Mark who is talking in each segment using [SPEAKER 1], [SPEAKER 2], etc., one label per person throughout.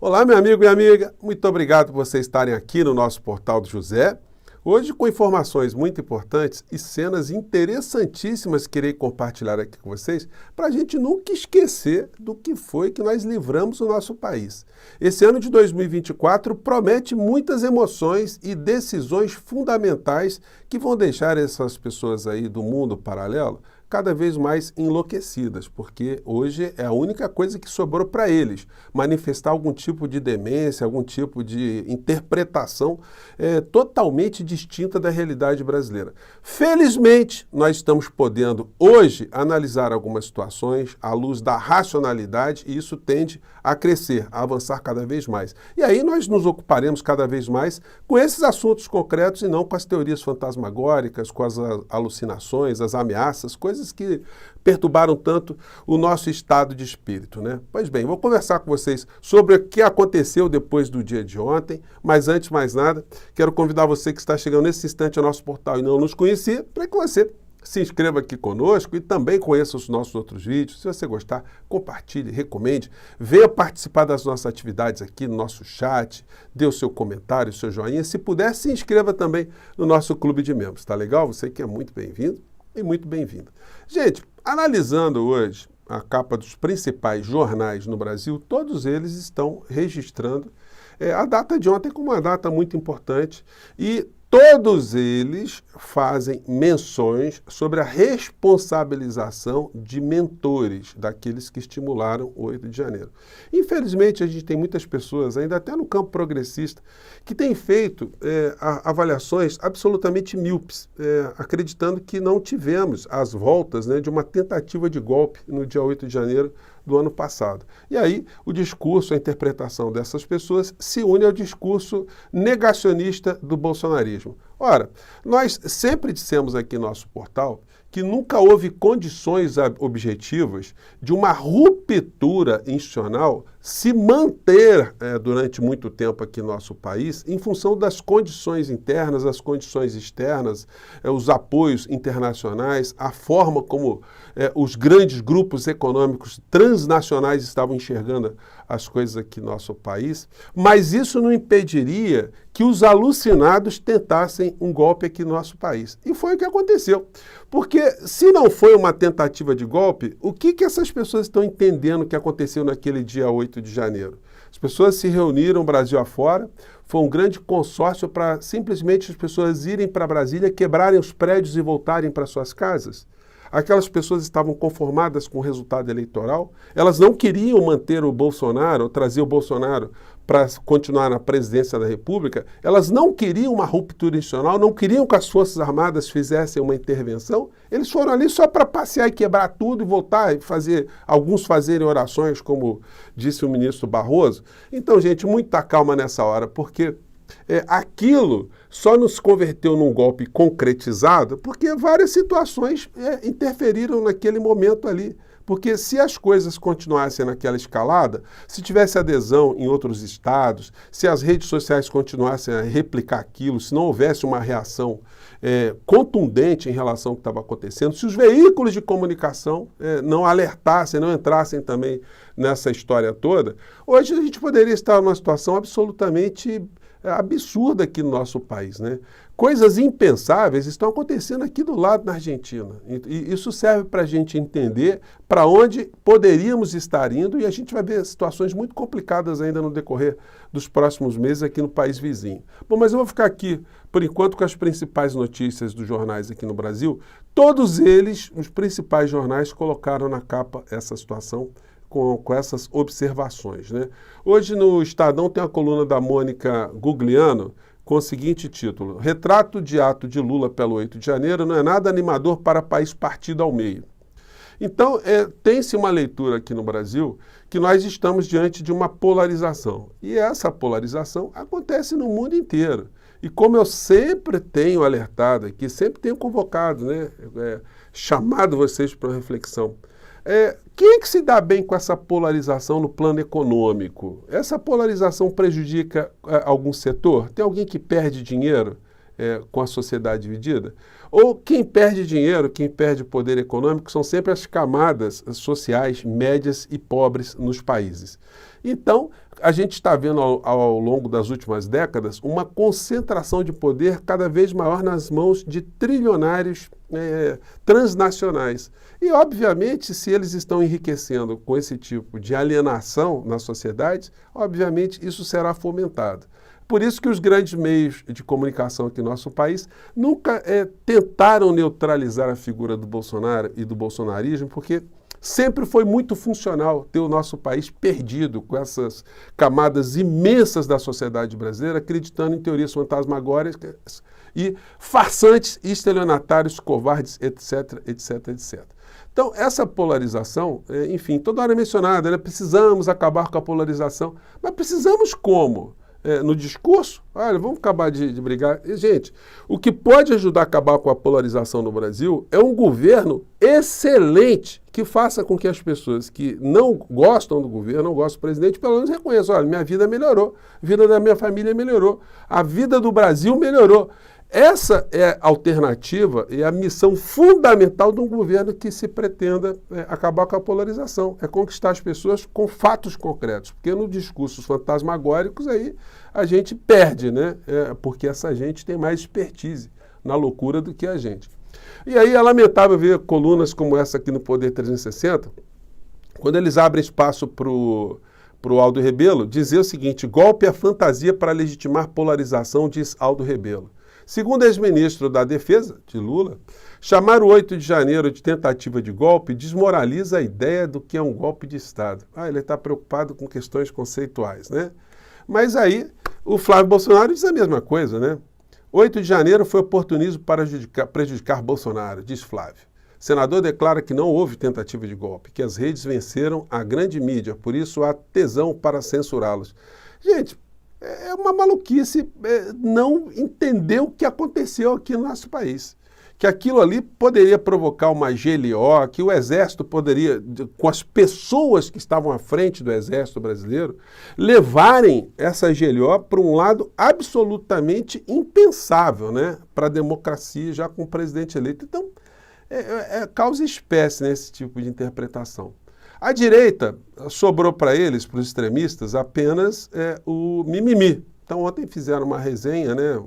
[SPEAKER 1] Olá, meu amigo e amiga, muito obrigado por vocês estarem aqui no nosso Portal do José. Hoje com informações muito importantes e cenas interessantíssimas que irei compartilhar aqui com vocês para a gente nunca esquecer do que foi que nós livramos o nosso país. Esse ano de 2024 promete muitas emoções e decisões fundamentais que vão deixar essas pessoas aí do mundo paralelo cada vez mais enlouquecidas, porque hoje é a única coisa que sobrou para eles, manifestar algum tipo de demência, algum tipo de interpretação totalmente distinta da realidade brasileira. Felizmente, nós estamos podendo hoje analisar algumas situações à luz da racionalidade e isso tende a crescer, a avançar cada vez mais. E aí nós nos ocuparemos cada vez mais com esses assuntos concretos e não com as teorias fantasmagóricas, com as alucinações, as ameaças, coisas que perturbaram tanto o nosso estado de espírito, né? Pois bem, vou conversar com vocês sobre o que aconteceu depois do dia de ontem, mas antes de mais nada, quero convidar você que está chegando nesse instante ao nosso portal e não nos conhecia, para que você se inscreva aqui conosco e também conheça os nossos outros vídeos. Se você gostar, compartilhe, recomende, venha participar das nossas atividades aqui no nosso chat, dê o seu comentário, o seu joinha. Se puder, se inscreva também no nosso clube de membros, tá legal? Você que é muito bem-vindo e muito bem-vindo. Gente, analisando hoje a capa dos principais jornais no Brasil, todos eles estão registrando a data de ontem como uma data muito importante e todos eles fazem menções sobre a responsabilização de mentores, daqueles que estimularam o 8 de janeiro. Infelizmente, a gente tem muitas pessoas, ainda até no campo progressista, que têm feito avaliações absolutamente míopes, acreditando que não tivemos as voltas, né, de uma tentativa de golpe no dia 8 de janeiro do ano passado. E aí, o discurso, a interpretação dessas pessoas se une ao discurso negacionista do bolsonarismo. Ora, nós sempre dissemos aqui no nosso portal que nunca houve condições objetivas de uma ruptura institucional se manter durante muito tempo aqui no nosso país em função das condições internas, as condições externas, os apoios internacionais, a forma como os grandes grupos econômicos transnacionais estavam enxergando as coisas aqui no nosso país, mas isso não impediria que os alucinados tentassem um golpe aqui no nosso país. E foi o que aconteceu. Porque se não foi uma tentativa de golpe, o que essas pessoas estão entendendo que aconteceu naquele dia 8 de janeiro? As pessoas se reuniram Brasil afora, foi um grande consórcio para simplesmente as pessoas irem para Brasília, quebrarem os prédios e voltarem para suas casas. Aquelas pessoas estavam conformadas com o resultado eleitoral, elas não queriam manter o Bolsonaro, ou trazer o Bolsonaro para continuar na presidência da República, elas não queriam uma ruptura institucional, não queriam que as Forças Armadas fizessem uma intervenção, eles foram ali só para passear e quebrar tudo e voltar e alguns fazerem orações, como disse o ministro Barroso. Então, gente, muita calma nessa hora, porque aquilo só nos converteu num golpe concretizado porque várias situações interferiram naquele momento ali. Porque se as coisas continuassem naquela escalada, se tivesse adesão em outros estados, se as redes sociais continuassem a replicar aquilo, se não houvesse uma reação contundente em relação ao que estava acontecendo, se os veículos de comunicação não alertassem, não entrassem também nessa história toda, hoje a gente poderia estar numa situação absolutamente absurda aqui no nosso país, né? Coisas impensáveis estão acontecendo aqui do lado na Argentina. E isso serve para a gente entender para onde poderíamos estar indo e a gente vai ver situações muito complicadas ainda no decorrer dos próximos meses aqui no país vizinho. Bom, mas eu vou ficar aqui, por enquanto, com as principais notícias dos jornais aqui no Brasil. Todos eles, os principais jornais, colocaram na capa essa situação com essas observações, né? Hoje no Estadão tem a coluna da Mônica Gugliano com o seguinte título: Retrato de ato de Lula pelo 8 de janeiro não é nada animador para país partido ao meio. Então, tem-se uma leitura aqui no Brasil que nós estamos diante de uma polarização. E essa polarização acontece no mundo inteiro. E como eu sempre tenho alertado aqui, sempre tenho convocado, né, chamado vocês para uma reflexão, quem é que se dá bem com essa polarização no plano econômico? Essa polarização prejudica algum setor? Tem alguém que perde dinheiro com a sociedade dividida? Ou quem perde dinheiro, quem perde poder econômico, são sempre as camadas sociais médias e pobres nos países. Então, a gente está vendo ao longo das últimas décadas uma concentração de poder cada vez maior nas mãos de trilionários transnacionais. E, obviamente, se eles estão enriquecendo com esse tipo de alienação na sociedade, obviamente isso será fomentado. Por isso que os grandes meios de comunicação aqui no nosso país nunca tentaram neutralizar a figura do Bolsonaro e do bolsonarismo, porque sempre foi muito funcional ter o nosso país perdido com essas camadas imensas da sociedade brasileira, acreditando em teorias fantasmagóricas e farsantes, estelionatários, covardes, etc, etc, etc. Então, essa polarização, enfim, toda hora é mencionada, né? Precisamos acabar com a polarização, mas precisamos como? No discurso? Olha, vamos acabar de brigar. E, gente, o que pode ajudar a acabar com a polarização no Brasil é um governo excelente que faça com que as pessoas que não gostam do governo, não gostam do presidente, pelo menos reconheçam, olha, minha vida melhorou, a vida da minha família melhorou, a vida do Brasil melhorou. Essa é a alternativa e a missão fundamental de um governo que se pretenda acabar com a polarização, é conquistar as pessoas com fatos concretos, porque nos discursos fantasmagóricos aí a gente perde, né? Porque essa gente tem mais expertise na loucura do que a gente. E aí é lamentável ver colunas como essa aqui no Poder 360, quando eles abrem espaço para o Aldo Rebelo, dizer o seguinte: golpe é fantasia para legitimar polarização, diz Aldo Rebelo. Segundo o ex-ministro da Defesa, de Lula, chamar o 8 de janeiro de tentativa de golpe desmoraliza a ideia do que é um golpe de Estado. Ele está preocupado com questões conceituais, né? Mas aí o Flávio Bolsonaro diz a mesma coisa, né? 8 de janeiro foi oportunismo para prejudicar Bolsonaro, diz Flávio. O senador declara que não houve tentativa de golpe, que as redes venceram a grande mídia, por isso há tesão para censurá-los. Gente, é uma maluquice não entender o que aconteceu aqui no nosso país. Que aquilo ali poderia provocar uma GLO, que o Exército poderia, com as pessoas que estavam à frente do Exército brasileiro, levarem essa GLO para um lado absolutamente impensável, né? Para a democracia, já com o presidente eleito. Então, causa espécie nesse tipo de interpretação. A direita sobrou para eles, para os extremistas, apenas o mimimi. Então ontem fizeram uma resenha, né,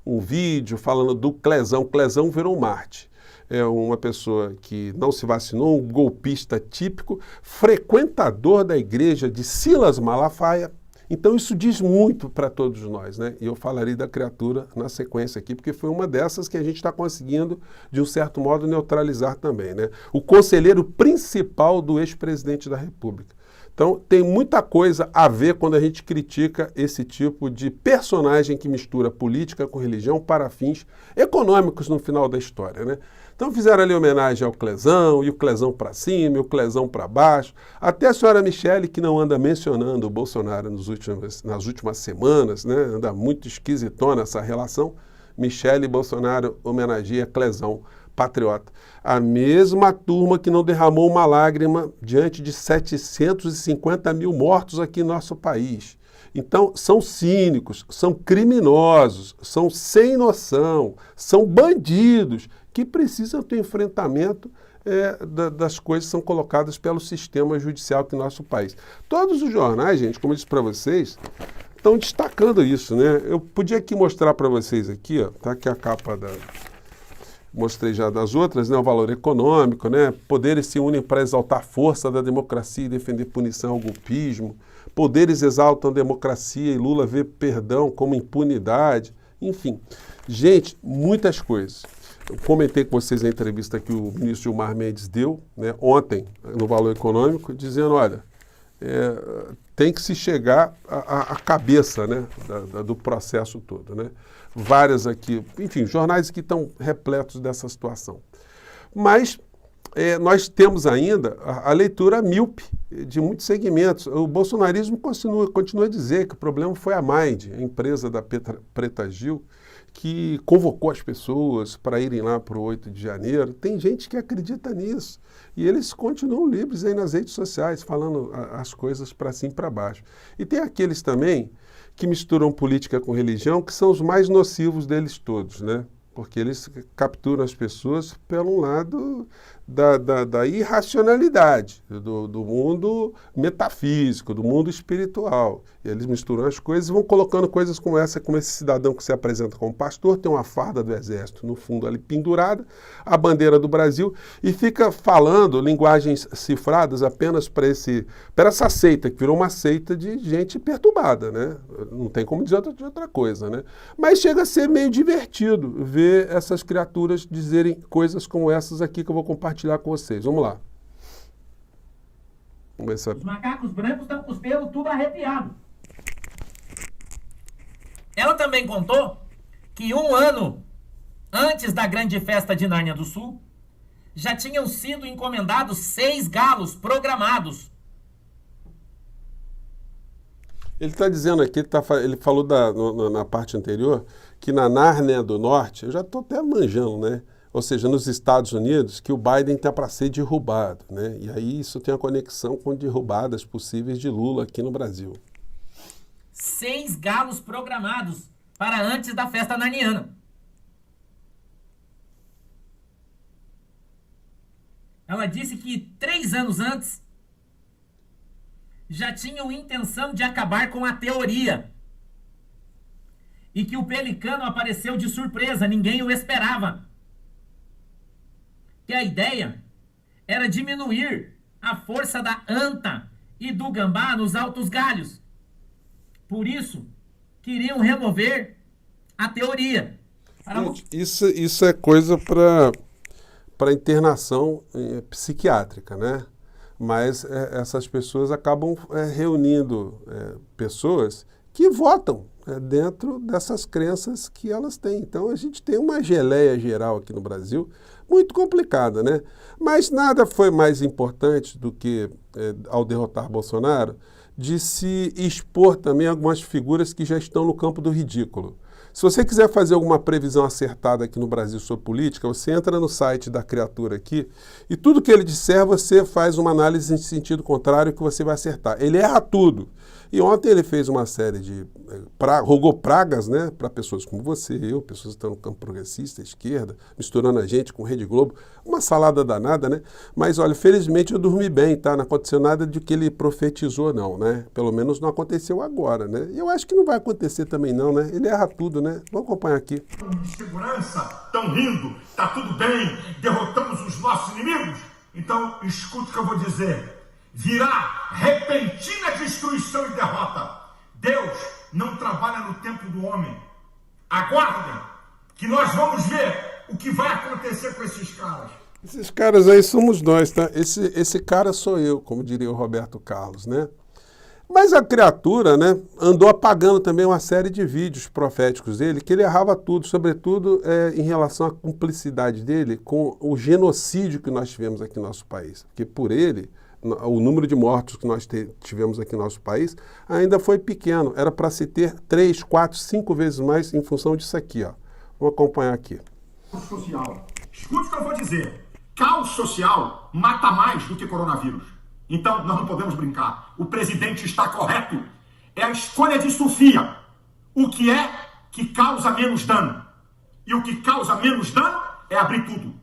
[SPEAKER 1] um vídeo falando do Clezão. Clezão virou um Marte. É uma pessoa que não se vacinou, um golpista típico, frequentador da igreja de Silas Malafaia. Então isso diz muito para todos nós, né? E eu falarei da criatura na sequência aqui, porque foi uma dessas que a gente está conseguindo, de um certo modo, neutralizar também, né? O conselheiro principal do ex-presidente da República. Então tem muita coisa a ver quando a gente critica esse tipo de personagem que mistura política com religião para fins econômicos no final da história, né? Então fizeram ali homenagem ao Clezão, e o Clezão para cima, e o Clezão para baixo. Até a senhora Michele, que não anda mencionando o Bolsonaro nas últimas semanas, né? Anda muito esquisitona essa relação. Michele e Bolsonaro homenageia Clezão, patriota. A mesma turma que não derramou uma lágrima diante de 750 mil mortos aqui no nosso país. Então, são cínicos, são criminosos, são sem noção, são bandidos que precisam ter enfrentamento das coisas que são colocadas pelo sistema judicial aqui no nosso país. Todos os jornais, gente, como eu disse para vocês, estão destacando isso, né? Eu podia aqui mostrar para vocês aqui, ó, tá aqui a capa mostrei já das outras, né, o valor econômico, né, poderes se unem para exaltar a força da democracia e defender punição ao golpismo, poderes exaltam a democracia e Lula vê perdão como impunidade, enfim. Gente, muitas coisas. Eu comentei com vocês a entrevista que o ministro Gilmar Mendes deu, né, ontem, no Valor Econômico, dizendo, olha, tem que se chegar à cabeça, né, do processo todo, né? Várias aqui, enfim, jornais que estão repletos dessa situação. Mas nós temos ainda a leitura míope de muitos segmentos. O bolsonarismo continua a dizer que o problema foi a Mind, a empresa da Preta Gil, que convocou as pessoas para irem lá para o 8 de janeiro. Tem gente que acredita nisso. E eles continuam livres aí nas redes sociais, falando as coisas para cima e para baixo. E tem aqueles também que misturam política com religião, que são os mais nocivos deles todos, né? Porque eles capturam as pessoas pelo lado da irracionalidade, do mundo metafísico, do mundo espiritual. E eles misturam as coisas e vão colocando coisas como essa, como esse cidadão que se apresenta como pastor, tem uma farda do exército no fundo ali pendurada, a bandeira do Brasil, e fica falando linguagens cifradas apenas para essa seita, que virou uma seita de gente perturbada, né? Não tem como dizer outra coisa, né? Mas chega a ser meio divertido ver essas criaturas dizerem coisas como essas aqui que eu vou compartilhar com vocês. Vamos lá. Vamos ver se...
[SPEAKER 2] Os macacos brancos estão com os pelos tudo arrepiado. Ela também contou que 1 ano antes da grande festa de Nárnia do Sul, já tinham sido encomendados 6 galos programados.
[SPEAKER 1] Ele está dizendo aqui, ele falou na parte anterior, que na Nárnia do Norte, eu já estou até manjando, né? Ou seja, nos Estados Unidos, que o Biden está para ser derrubado, né? E aí isso tem a conexão com derrubadas possíveis de Lula aqui no Brasil.
[SPEAKER 2] 6 galos programados para antes da festa narniana. Ela disse que 3 anos antes já tinham intenção de acabar com a teoria. E que o pelicano apareceu de surpresa, ninguém o esperava. Que a ideia era diminuir a força da anta e do gambá nos altos galhos. Por isso, queriam remover a teoria.
[SPEAKER 1] Gente, isso é coisa para internação psiquiátrica, né? Mas essas pessoas acabam reunindo pessoas que votam dentro dessas crenças que elas têm. Então a gente tem uma geleia geral aqui no Brasil muito complicada, né? Mas nada foi mais importante do que, ao derrotar Bolsonaro, de se expor também algumas figuras que já estão no campo do ridículo. Se você quiser fazer alguma previsão acertada aqui no Brasil sobre política, você entra no site da criatura aqui e tudo que ele disser, você faz uma análise em sentido contrário que você vai acertar. Ele erra tudo. E ontem ele fez uma série de... rogou pragas, né, para pessoas como você, eu, pessoas que estão no campo progressista, esquerda, misturando a gente com Rede Globo. Uma salada danada, né? Mas, olha, felizmente eu dormi bem, tá? Não aconteceu nada de que ele profetizou, não, né? Pelo menos não aconteceu agora, né? E eu acho que não vai acontecer também, não, né? Ele erra tudo, né? Vamos acompanhar aqui.
[SPEAKER 3] Segurança, estão rindo, tá tudo bem, derrotamos os nossos inimigos? Então, escute o que eu vou dizer. Virá repentina destruição e derrota. Deus não trabalha no tempo do homem. Aguardem que nós vamos ver o que vai acontecer com esses caras.
[SPEAKER 1] Esses caras aí somos nós, tá? Esse cara sou eu, como diria o Roberto Carlos, né? Mas a criatura, né, andou apagando também uma série de vídeos proféticos dele, que ele errava tudo, sobretudo em relação à cumplicidade dele com o genocídio que nós tivemos aqui no nosso país. Porque por ele, o número de mortos que nós tivemos aqui no nosso país ainda foi pequeno. Era para se ter 3, 4, 5 vezes mais em função disso aqui, ó. Vamos acompanhar aqui.
[SPEAKER 3] Social. Escute o que eu vou dizer. Caos social mata mais do que coronavírus. Então, nós não podemos brincar. O presidente está correto. É a escolha de Sofia. O que é que causa menos dano? E o que causa menos dano é abrir tudo.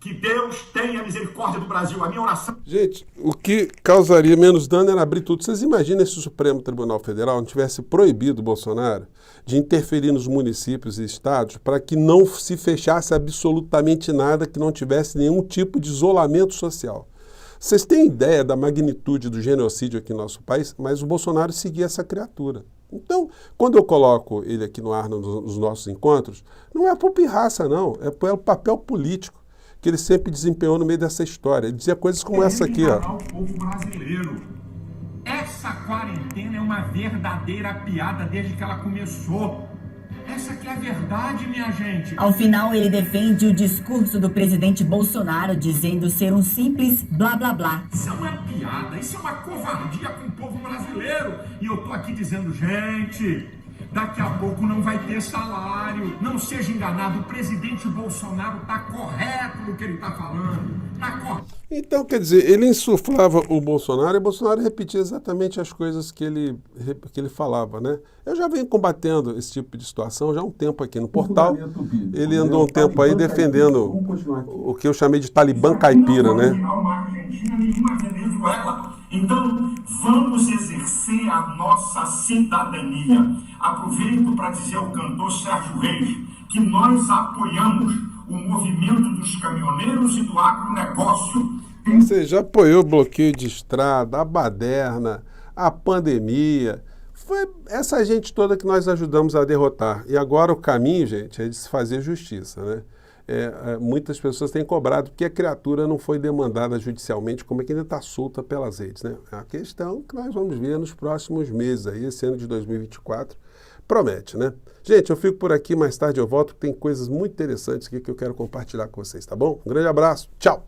[SPEAKER 3] Que Deus tenha misericórdia do Brasil. A minha oração...
[SPEAKER 1] Gente, o que causaria menos dano era abrir tudo. Vocês imaginam se o Supremo Tribunal Federal não tivesse proibido o Bolsonaro de interferir nos municípios e estados para que não se fechasse absolutamente nada, que não tivesse nenhum tipo de isolamento social? Vocês têm ideia da magnitude do genocídio aqui no nosso país, mas o Bolsonaro seguia essa criatura. Então, quando eu coloco ele aqui no ar nos nossos encontros, não é por pirraça, não. É pelo papel político que ele sempre desempenhou no meio dessa história. Ele dizia coisas como essa aqui, ó.
[SPEAKER 3] O povo brasileiro. Essa quarentena é uma verdadeira piada desde que ela começou. Essa aqui é a verdade, minha gente.
[SPEAKER 4] Ao final, ele defende o discurso do presidente Bolsonaro, dizendo ser um simples blá blá blá.
[SPEAKER 3] Isso é uma piada, isso é uma covardia com o povo brasileiro. E eu tô aqui dizendo, gente, Daqui a pouco não vai ter salário. Não seja enganado, o presidente Bolsonaro está correto no que ele está falando. Está correto.
[SPEAKER 1] Então, quer dizer, ele insuflava o Bolsonaro e o Bolsonaro repetia exatamente as coisas que ele falava, né? Eu já venho combatendo esse tipo de situação já há um tempo aqui no portal. Ele andou um tempo aí defendendo o que eu chamei de Talibã caipira, né?
[SPEAKER 3] Então, vamos exercer a nossa cidadania. Aproveito para dizer ao cantor Sérgio Reis que nós apoiamos o movimento dos caminhoneiros e do agronegócio.
[SPEAKER 1] Você já apoiou o bloqueio de estrada, a baderna, a pandemia. Foi essa gente toda que nós ajudamos a derrotar. E agora o caminho, gente, é de se fazer justiça, né? Muitas pessoas têm cobrado porque a criatura não foi demandada judicialmente, como é que ainda está solta pelas redes, né? É a questão que nós vamos ver nos próximos meses aí, esse ano de 2024 promete, né? Gente, eu fico por aqui, mais tarde eu volto, tem coisas muito interessantes aqui que eu quero compartilhar com vocês, tá bom? Um grande abraço, tchau!